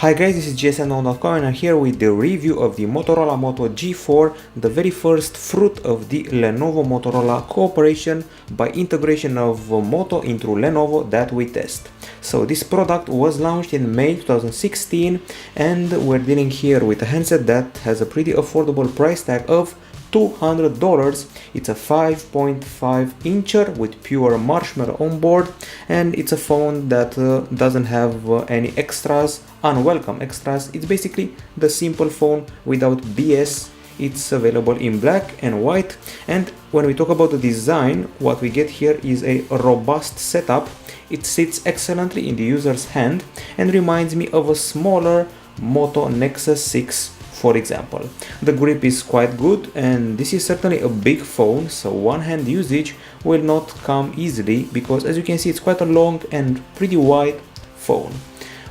Hi guys, this is gsm.com and I'm here with the review of the Motorola Moto G4, the very first fruit of the Lenovo Motorola cooperation by integration of Moto into Lenovo that we test. So this product was launched in May 2016 and we're dealing here with a handset that has a pretty affordable price tag of $200. It's a 5.5 incher with pure Marshmallow on board, and it's a phone that doesn't have any extras, unwelcome extras. It's basically the simple phone without BS. It's available in black and white, and when we talk about the design, what we get here is a robust setup. It sits excellently in the user's hand and reminds me of a smaller Moto Nexus 6, for example. The grip is quite good, and this is certainly a big phone, so one-hand usage will not come easily because, as you can see, it's quite a long and pretty wide phone.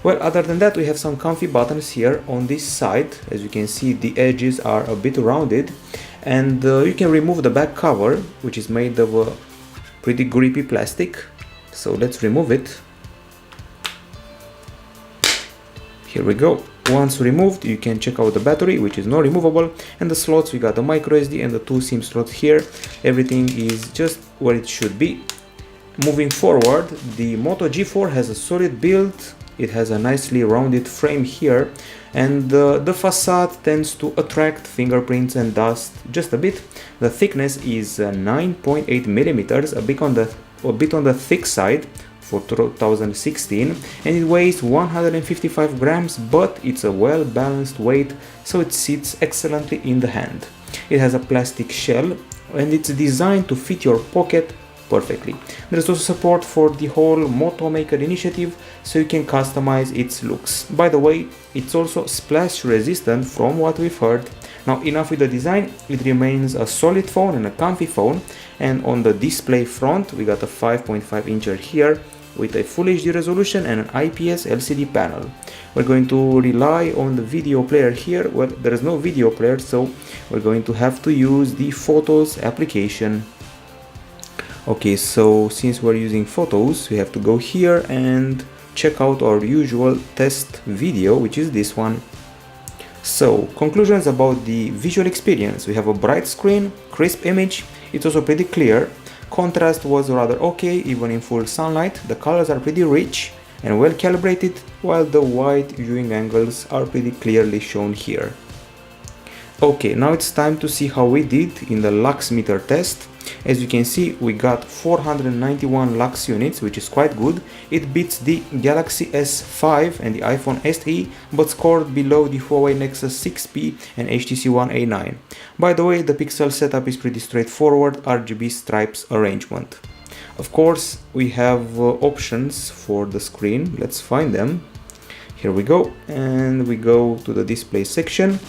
Well, other than that, we have some comfy buttons here on this side. As you can see, the edges are a bit rounded, and you can remove the back cover, which is made of a pretty grippy plastic. So let's remove it. Here we go. Once removed, you can check out the battery, which is not removable, and the slots. We got the micro SD and the 2 SIM slots here. Everything is just where it should be. Moving forward, the Moto G4 has a solid build. It has a nicely rounded frame here, and the facade tends to attract fingerprints and dust just a bit. The thickness is 9.8 millimeters, a bit on the thick side for 2016, and it weighs 155 grams, but it's a well balanced weight, so it sits excellently in the hand. It has a plastic shell and it's designed to fit your pocket perfectly. There's also support for the whole Moto Maker initiative, so you can customize its looks. By the way, it's also splash resistant from what we've heard. Now, enough with the design. It remains a solid phone and a comfy phone, and on the display front we got a 5.5 incher here with a Full HD resolution and an IPS LCD panel. We're going to rely on the video player here. Well, there is no video player, so we're going to have to use the Photos application. Okay, so since we're using Photos, we have to go here and check out our usual test video, which is this one. So, conclusions about the visual experience. We have a bright screen, crisp image, it's also pretty clear. Contrast was rather okay, even in full sunlight. The colors are pretty rich and well calibrated, while the wide viewing angles are pretty clearly shown here. Okay, now it's time to see how we did in the lux meter test. As you can see, we got 491 lux units, which is quite good. It beats the Galaxy S5 and the iPhone SE, but scored below the Huawei Nexus 6P and HTC One A9. By the way, the pixel setup is pretty straightforward, RGB stripes arrangement. Of course, we have options for the screen. Let's find them. Here we go, and we go to the display section.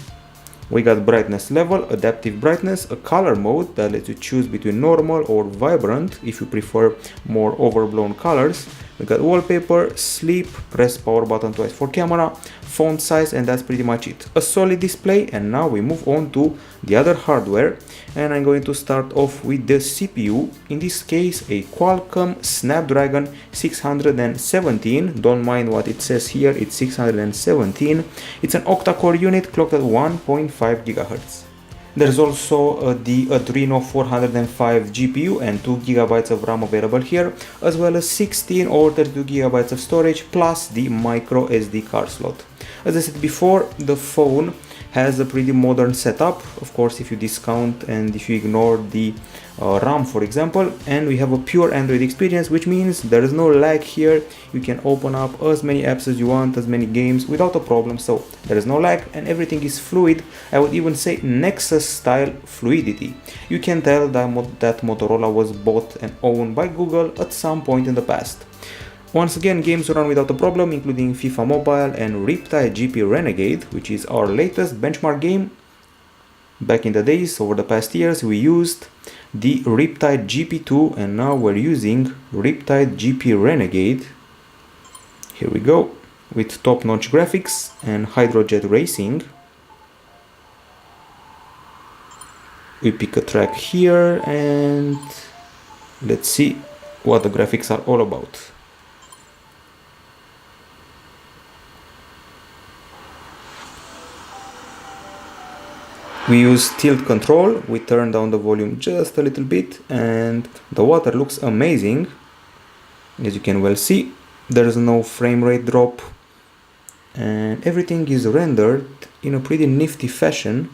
We got brightness level, adaptive brightness, a color mode that lets you choose between normal or vibrant if you prefer more overblown colors. We got wallpaper, sleep, press power button twice for camera, font size, and that's pretty much it. A solid display, and now we move on to the other hardware, and I'm going to start off with the CPU. In this case, a Qualcomm Snapdragon 617. Don't mind what it says here, it's 617. It's an octa-core unit clocked at 1.5 GHz. There's also the Adreno 405 GPU and 2 GB of RAM available here, as well as 16 or 32 GB of storage plus the micro SD card slot. As I said before, the phone has a pretty modern setup, of course if you discount and if you ignore the RAM, for example, and we have a pure Android experience, which means there is no lag here. You can open up as many apps as you want, as many games without a problem, so there is no lag and everything is fluid. I would even say Nexus style fluidity. You can tell that Motorola was bought and owned by Google at some point in the past. Once again, games run without a problem, including FIFA Mobile and Riptide GP Renegade, which is our latest benchmark game. Back in the days, over the past years, we used the Riptide GP2, and now we're using Riptide GP Renegade. Here we go, with top-notch graphics and hydrojet racing. We pick a track here and let's see what the graphics are all about. We use tilt control, we turn down the volume just a little bit and the water looks amazing. As you can well see, there's no frame rate drop and everything is rendered in a pretty nifty fashion,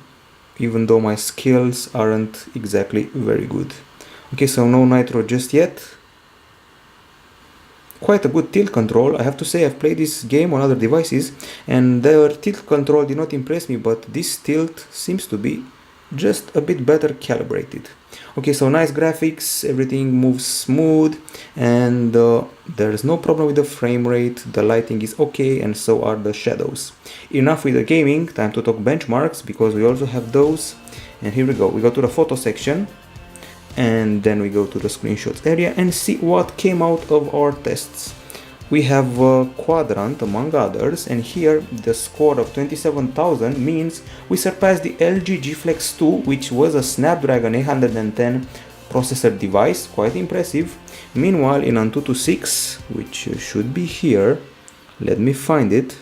even though my skills aren't exactly very good. Okay, so no nitro just yet. Quite a good tilt control. I have to say I've played this game on other devices and their tilt control did not impress me, but this tilt seems to be just a bit better calibrated. Okay, so nice graphics, everything moves smooth and there's no problem with the frame rate, the lighting is okay and so are the shadows. Enough with the gaming, time to talk benchmarks because we also have those. And here we go, we go to the photo section and then we go to the screenshots area and see what came out of our tests. We have a quadrant among others and here the score of 27,000 means we surpassed the LG G Flex 2, which was a Snapdragon 810 processor device, quite impressive. Meanwhile in Antutu 6, which should be here, let me find it,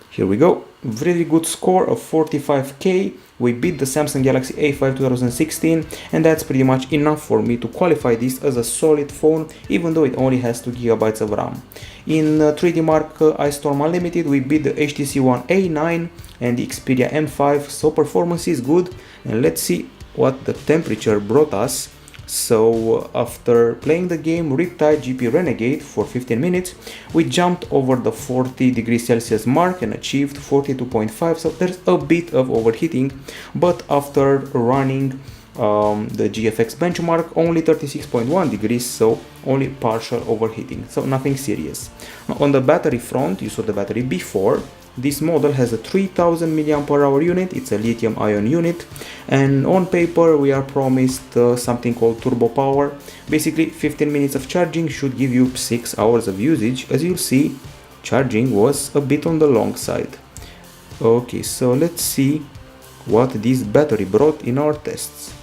here we go, really good score of 45k. We beat the Samsung Galaxy A5 2016 and that's pretty much enough for me to qualify this as a solid phone, even though it only has 2 GB of RAM. In 3D Mark iStorm Unlimited we beat the HTC One A9 and the Xperia M5, so performance is good. And let's see what the temperature brought us. So after playing the game Riptide GP Renegade for 15 minutes, we jumped over the 40 degrees Celsius mark and achieved 42.5, so there's a bit of overheating, but after running the GFX benchmark, only 36.1 degrees, so only partial overheating, so nothing serious. On the battery front, you saw the battery before. This model has a 3000 mAh unit, it's a lithium ion unit, and on paper we are promised something called turbo power. Basically 15 minutes of charging should give you 6 hours of usage. As you'll see, charging was a bit on the long side. Okay, so let's see what this battery brought in our tests.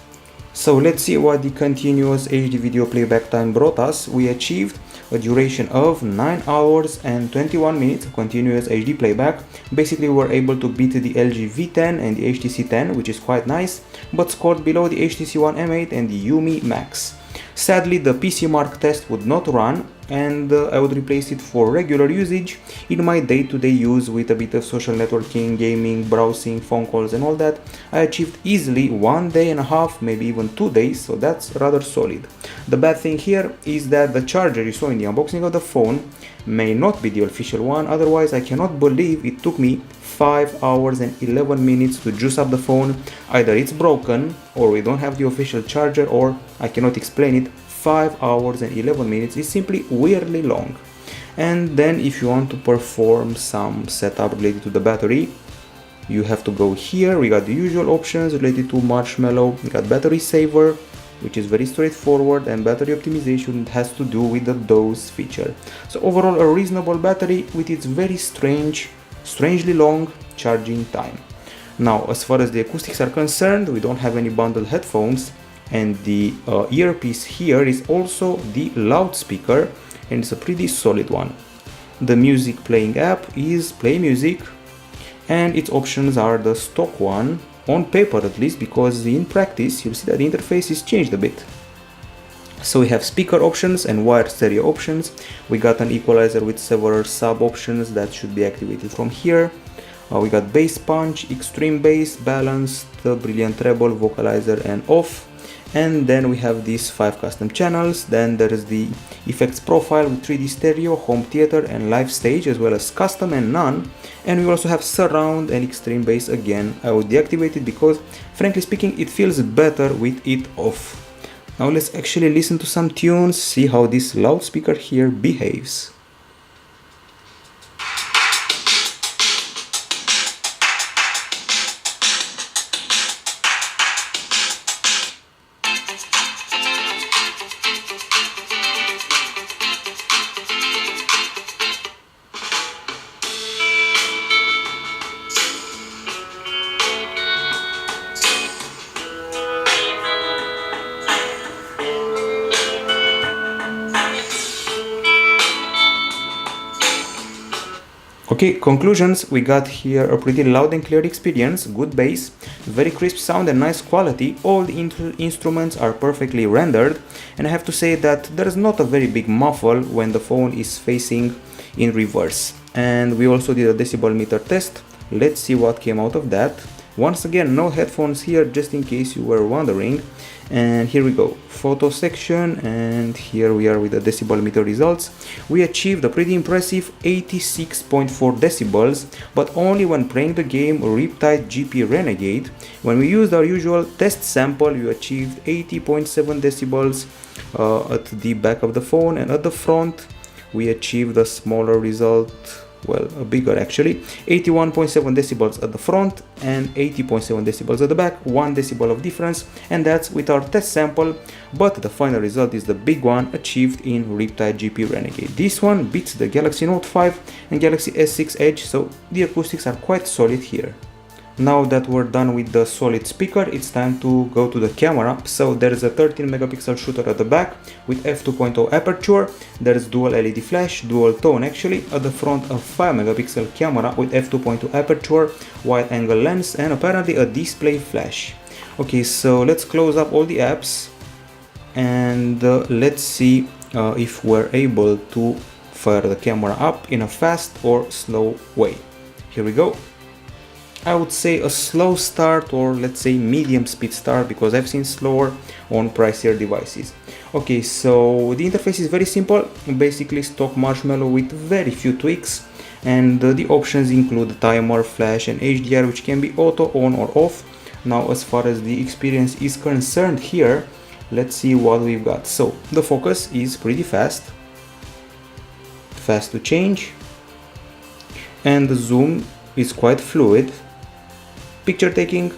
So let's see what the continuous HD video playback time brought us. We achieved a duration of 9 hours and 21 minutes of continuous HD playback. Basically we were able to beat the LG V10 and the HTC 10, which is quite nice, but scored below the HTC One M8 and the Yumi Max. Sadly the PC Mark test would not run and I would replace it for regular usage in my day-to-day use with a bit of social networking, gaming, browsing, phone calls and all that. I achieved easily 1 day and a half, maybe even 2 days, so that's rather solid. The bad thing here is that the charger you saw in the unboxing of the phone may not be the official one, otherwise I cannot believe it took me 5 hours and 11 minutes to juice up the phone. Either it's broken or we don't have the official charger or I cannot explain it. 5 hours and 11 minutes is simply weirdly long. And then if you want to perform some setup related to the battery, you have to go here. We got the usual options related to Marshmallow. We got battery saver, which is very straightforward, and battery optimization has to do with the dose feature. So overall a reasonable battery with its very strangely long charging time. Now as far as the acoustics are concerned, we don't have any bundled headphones, and the earpiece here is also the loudspeaker and it's a pretty solid one. The music playing app is Play Music and its options are the stock one, on paper at least, because in practice you'll see that the interface is changed a bit. So we have speaker options and wired stereo options. We got an equalizer with several sub options that should be activated from here. We got bass punch, extreme bass, balanced, brilliant treble, vocalizer and off. And then we have these 5 custom channels. Then there is the effects profile with 3D stereo, home theater and live stage, as well as custom and none. And we also have surround and extreme bass. Again, I would deactivate it because frankly speaking it feels better with it off. Now let's actually listen to some tunes, see how this loudspeaker here behaves. Okay, conclusions, we got here a pretty loud and clear experience, good bass, very crisp sound and nice quality, all the instruments are perfectly rendered, and I have to say that there is not a very big muffle when the phone is facing in reverse. And we also did a decibel meter test, let's see what came out of that. Once again, no headphones here, just in case you were wondering. And here we go, photo section, and here we are with the decibel meter results. We achieved a pretty impressive 86.4 decibels, but only when playing the game Riptide GP Renegade. When we used our usual test sample, we achieved 80.7 decibels at the back of the phone, and at the front we achieved a smaller result, well, a bigger actually, 81.7 decibels at the front and 80.7 decibels at the back, 1 decibel of difference, and that's with our test sample, but the final result is the big one achieved in Riptide GP Renegade. This one beats the Galaxy Note 5 and Galaxy S6 Edge, so the acoustics are quite solid here. Now that we're done with the solid speaker, it's time to go to the camera. So there is a 13 megapixel shooter at the back with f2.0 aperture. There is dual LED flash, dual tone actually. At the front, a 5 megapixel camera with f2.2 aperture, wide angle lens, and apparently a display flash. Okay, so let's close up all the apps and let's see if we're able to fire the camera up in a fast or slow way. Here we go. I would say a slow start, or let's say medium speed start, because I've seen slower on pricier devices. Okay, so the interface is very simple, basically stock Marshmallow with very few tweaks, and the options include timer, flash and HDR, which can be auto on or off. Now as far as the experience is concerned here, let's see what we've got. So the focus is pretty fast to change, and the zoom is quite fluid. Picture taking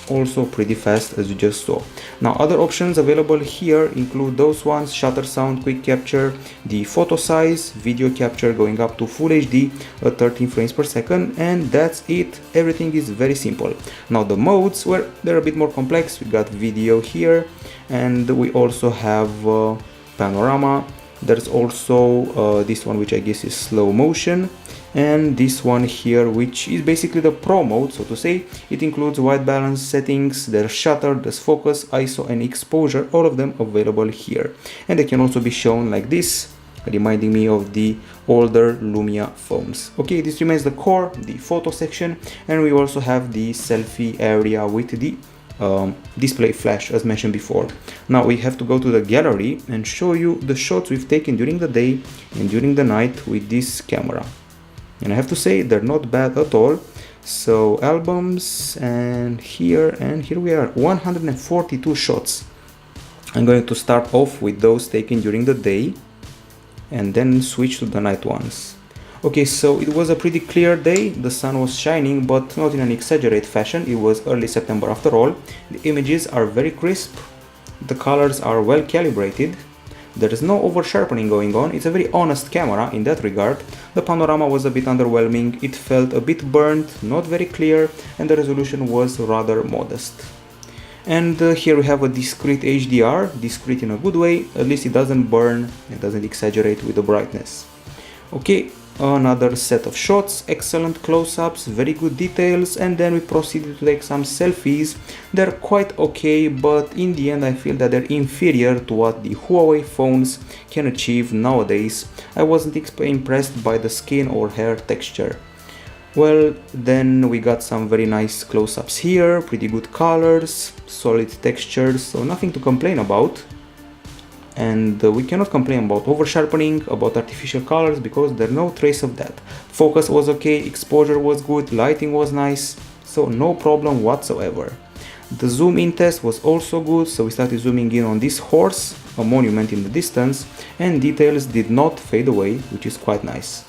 also pretty fast, as you just saw. Now other options available here include those ones: shutter sound, quick capture, the photo size, video capture going up to full HD at 13 frames per second, and that's it. Everything is very simple. Now the modes, well, they're a bit more complex. We got video here, and we also have panorama. There's also this one, which I guess is slow motion, and this one here, which is basically the pro mode, so to say. It includes white balance settings, there's shutter, there's focus, ISO and exposure, all of them available here. And they can also be shown like this, reminding me of the older Lumia phones. Okay, this remains the core, the photo section, and we also have the selfie area with the display flash, as mentioned before. Now we have to go to the gallery and show you the shots we've taken during the day and during the night with this camera. And I have to say, they're not bad at all. So albums, and here we are, 142 shots. I'm going to start off with those taken during the day and then switch to the night ones. Okay, so it was a pretty clear day, the sun was shining, but not in an exaggerated fashion. It was early September after all. The images are very crisp, the colors are well calibrated, there is no over sharpening going on. It's a very honest camera in that regard. The panorama was a bit underwhelming, it felt a bit burnt, not very clear, and the resolution was rather modest. And here we have a discrete HDR, discrete in a good way, at least it doesn't burn, it doesn't exaggerate with the brightness. Okay, another set of shots, excellent close-ups, very good details, and then we proceeded to take some selfies. They're quite okay, but in the end I feel that they're inferior to what the Huawei phones can achieve nowadays. I wasn't impressed by the skin or hair texture. Well, then we got some very nice close-ups here, pretty good colors, solid textures, so nothing to complain about. And we cannot complain about over sharpening, about artificial colors, because there's no trace of that. Focus was okay, exposure was good, lighting was nice, so no problem whatsoever. The zoom in test was also good, so we started zooming in on this horse, a monument in the distance, and details did not fade away, which is quite nice.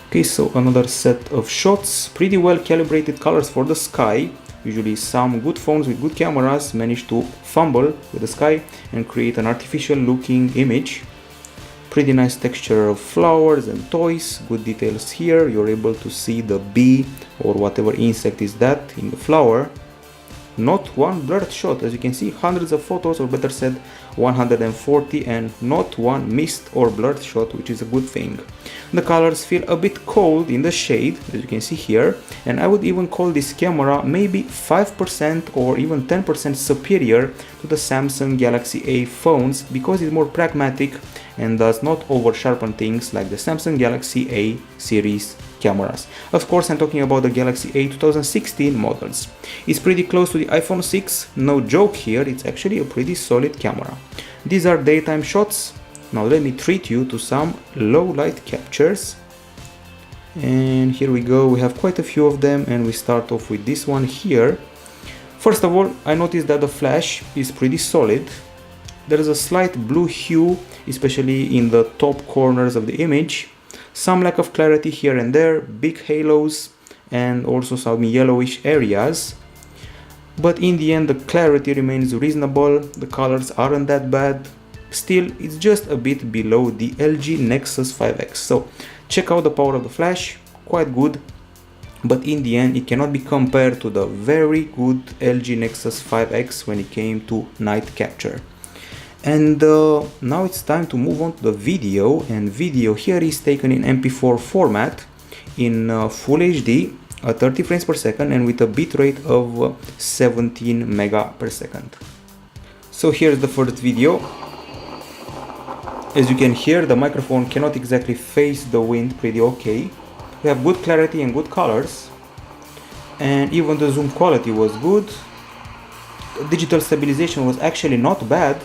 Okay, so another set of shots, pretty well calibrated colors for the sky. Usually some good phones with good cameras manage to fumble with the sky and create an artificial looking image. Pretty nice texture of flowers and toys, good details here. You're able to see the bee or whatever insect is that in the flower. not one blurred shot. As you can see, hundreds of photos, or better said 140, and not one missed or blurred shot, which is a good thing. The colors feel a bit cold in the shade, as you can see here, and I would even call this camera maybe 5% or even 10% superior to the Samsung Galaxy A phones, because it's more pragmatic and does not over sharpen things like the Samsung Galaxy A series cameras. Of course, I'm talking about the Galaxy A 2016 models. It's pretty close to the iPhone 6, no joke here, it's actually a pretty solid camera. These are daytime shots. Now let me treat you to some low light captures. And here we go, we have quite a few of them, and we start off with this one here. First of all, I noticed that the flash is pretty solid. There is a slight blue hue, especially in the top corners of the image. Some lack of clarity here and there, big halos, and also some yellowish areas. But in the end, the clarity remains reasonable, the colors aren't that bad. Still, it's just a bit below the LG Nexus 5X. So check out the power of the flash, quite good. But in the end, it cannot be compared to the very good LG Nexus 5X when it came to night capture. And now it's time to move on to the video, and video here is taken in MP4 format in Full HD at 30 frames per second and with a bitrate of 17 mega per second. So here's the first video. As you can hear, the microphone cannot exactly face the wind pretty okay. We have good clarity and good colors, and even the zoom quality was good. Digital stabilization was actually not bad.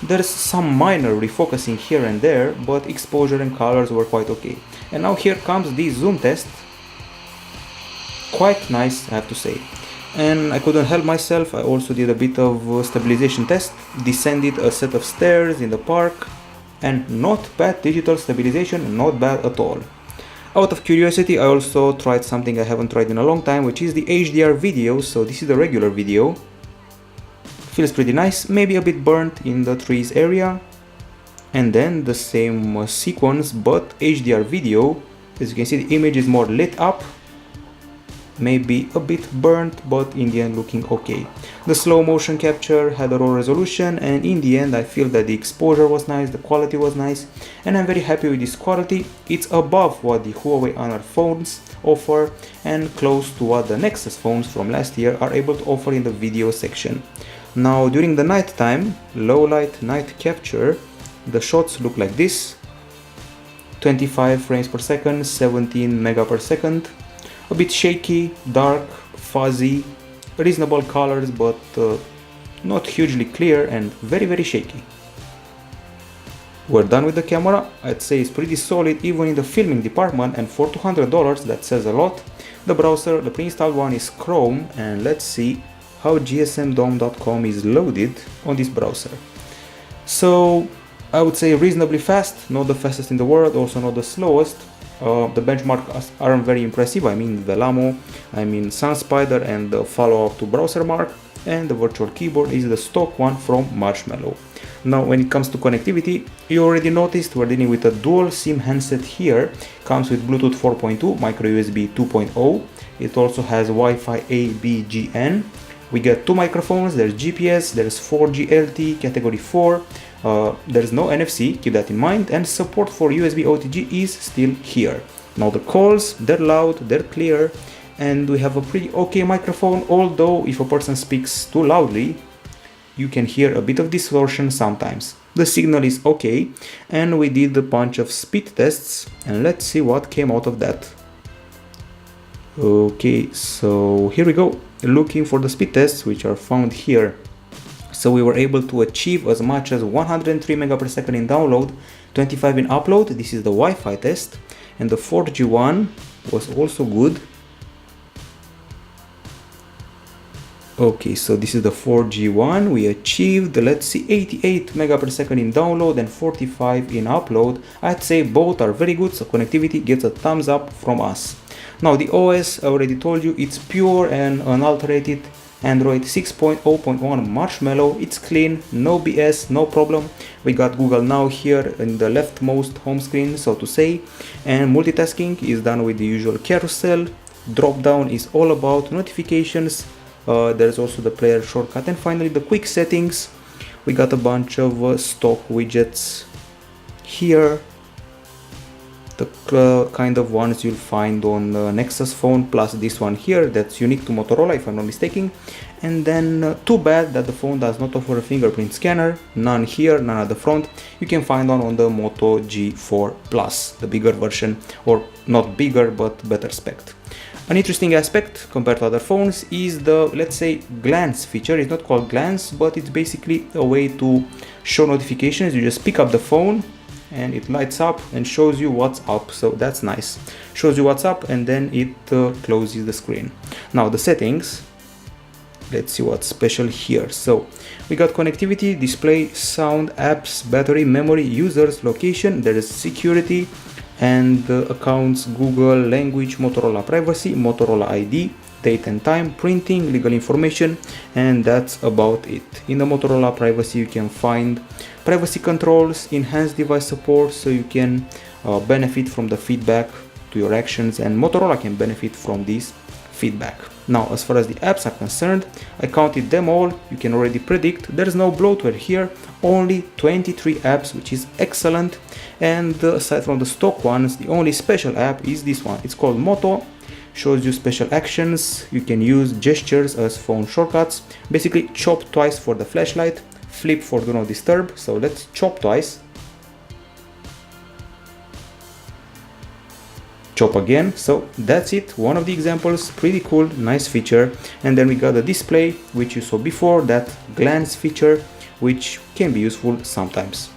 There's some minor refocusing here and there, but exposure and colors were quite okay. And now here comes the zoom test. Quite nice, I have to say. And I couldn't help myself, I also did a bit of stabilization test, descended a set of stairs in the park, and not bad digital stabilization, not bad at all. Out of curiosity, I also tried something I haven't tried in a long time, which is the HDR video. So this is the regular video. Feels pretty nice, maybe a bit burnt in the trees area. And then the same sequence, but HDR video. As you can see, the image is more lit up. Maybe a bit burnt, but in the end looking okay. The slow motion capture had a raw resolution, and in the end I feel that the exposure was nice, the quality was nice, and I'm very happy with this quality. It's above what the Huawei Honor phones offer and close to what the Nexus phones from last year are able to offer in the video section. Now during the night time, low light night capture, the shots look like this. 25 frames per second, 17 mega per second. A bit shaky, dark, fuzzy, reasonable colors, but not hugely clear, and very shaky. We're done with the camera. I'd say it's pretty solid even in the filming department, and for $200 that says a lot. The browser, the pre-installed one, is Chrome, and let's see how gsmdom.com is loaded on this browser. So I would say reasonably fast, not the fastest in the world, also not the slowest. The benchmarks aren't very impressive. I mean Velamo, I mean SunSpider, and the follow-up to BrowserMark, and the virtual keyboard is the stock one from Marshmallow. Now when it comes to connectivity, you already noticed we're dealing with a dual SIM handset here. Comes with Bluetooth 4.2, micro USB 2.0. It also has Wi-Fi A, B, G, N. We get two microphones, there's GPS, there's 4G LTE category 4, there's no NFC, keep that in mind, and support for USB OTG is still here. Now the calls, they're loud, they're clear, and we have a pretty okay microphone, although if a person speaks too loudly, you can hear a bit of distortion sometimes. The signal is okay, and we did a bunch of speed tests, and let's see what came out of that. Okay, so here we go, looking for the speed tests, which are found here. So we were able to achieve as much as 103 mega per second in download, 25 in upload. This is the Wi-Fi test, and the 4G one was also good. Okay, so this is the 4G one. We achieved, let's see, 88 mega per second in download and 45 in upload. I'd say both are very good, so connectivity gets a thumbs up from us. Now the OS, I already told you, it's pure and unalterated Android 6.0.1 Marshmallow. It's clean, no BS, no problem. We got Google Now here in the leftmost home screen, so to say, and multitasking is done with the usual carousel. Drop down is all about notifications, There's also the player shortcut, and finally the quick settings. We got a bunch of stock widgets here, the kind of ones you'll find on the Nexus phone, plus this one here that's unique to Motorola if I'm not mistaken. And then too bad that the phone does not offer a fingerprint scanner, none here, none at the front. You can find one on the Moto G4 Plus, the bigger version, or not bigger but better spec. An interesting aspect compared to other phones is the, let's say, glance feature. It's not called glance, but it's basically a way to show notifications. You just pick up the phone and it lights up and shows you what's up, so that's nice. Shows you what's up and then it closes the screen. Now the settings, let's see what's special here. So we got connectivity, display, sound, apps, battery, memory, users, location, there is security and accounts, Google, language, Motorola privacy, Motorola ID, date and time, printing, legal information, and that's about it. In the Motorola privacy you can find privacy controls, enhanced device support, so you can benefit from the feedback to your actions, and Motorola can benefit from this feedback. Now as far as the apps are concerned, I counted them all. You can already predict there's no bloatware here, only 23 apps, which is excellent. And aside from the stock ones, the only special app is this one. It's called Moto, shows you special actions. You can use gestures as phone shortcuts, basically chop twice for the flashlight, flip for do not disturb. So let's chop twice, chop again. So that's it, one of the examples, pretty cool, nice feature. And then we got the display, which you saw before, that glance feature, which can be useful sometimes.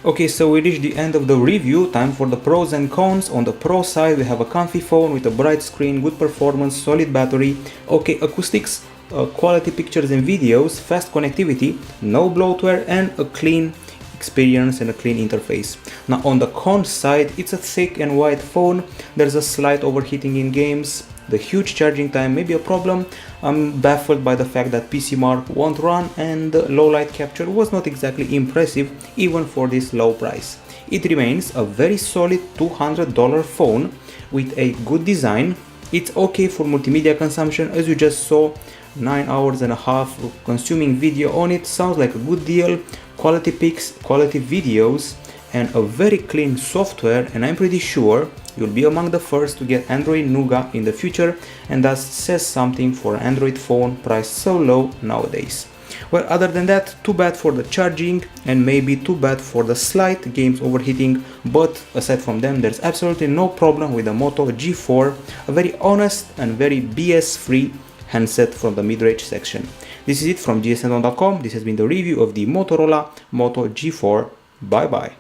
Okay, so we reached the end of the review. Time for the pros and cons. On the pro side, we have a comfy phone with a bright screen, good performance, solid battery, okay acoustics, quality pictures and videos, fast connectivity, no bloatware, and a clean experience and a clean interface. Now on the con side, it's a thick and wide phone. There's a slight overheating in games. The huge charging time may be a problem. I'm baffled by the fact that PCMark won't run, and the low light capture was not exactly impressive even for this low price. It remains a very solid $200 phone with a good design. It's okay for multimedia consumption, as you just saw, 9 hours and a half consuming video on it. Sounds like a good deal. Quality pics, quality videos, and a very clean software, and I'm pretty sure you'll be among the first to get Android Nougat in the future, and that says something for an Android phone priced so low nowadays. Well, other than that, too bad for the charging and maybe too bad for the slight games overheating, but aside from them there's absolutely no problem with the Moto G4, a very honest and very BS-free handset from the mid-range section. This is it from gsn.com. This has been the review of the Motorola Moto G4. Bye bye.